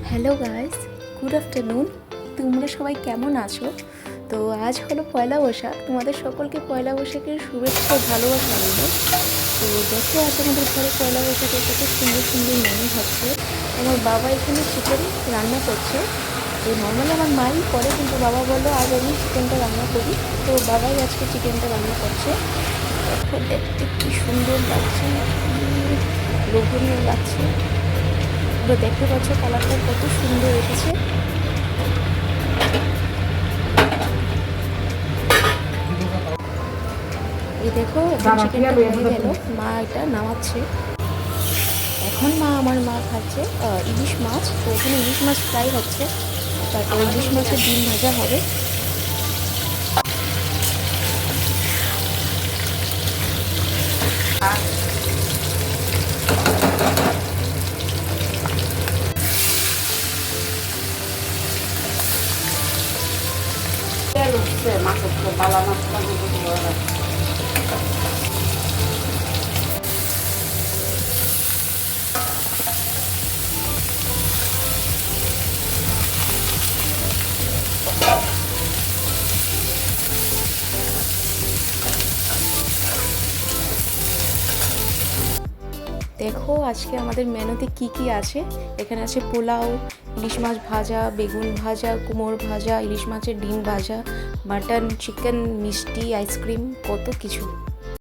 Hello guys, good afternoon. তোমরা সবাই কেমন আছো? তো আজ হলো পয়লা বৈশাখ। তোমাদের সকলকে পয়লা বৈশাখের শুভেচ্ছা ও ভালোবাসা রইল। তো দেখো, আজ আমাদের ঘরে পয়লা বৈশাখের কত সুন্দর সুন্দর মেনু হচ্ছে। আমার বাবা এখানে চিকেন রান্না করছে। তো নর্মালি আমার মাই করে, কিন্তু বাবা বললো আজ আমি চিকেনটা রান্না করি। তো বাবাই আজকে চিকেনটা রান্না করছে। দেখো, দেখতে কি সুন্দর লাগছে, লোভনীয় লাগছে। তো দেখতে পাচ্ছ কালারটা কত সুন্দর এসেছে। এই দেখো, এখন চিকেনটা হয়ে গেল, মা এটা নামাচ্ছে। এখন আমার মা খাচ্ছে ইলিশ মাছ। তো এখানে ইলিশ মাছ ফ্রাই হচ্ছে, তারপর ইলিশ মাছের ডিম ভাজা হবে। দেখো আজকে আমাদের মেনুতে কি কি আছে। এখানে আছে পোলাও, ইলিশ মাছ ভাজা, বেগুন ভাজা, কুমড়ো ভাজা, ইলিশ মাছের ডিম ভাজা, মাটন, চিকেন, মিষ্টি, আইসক্রিম, কত কিছু।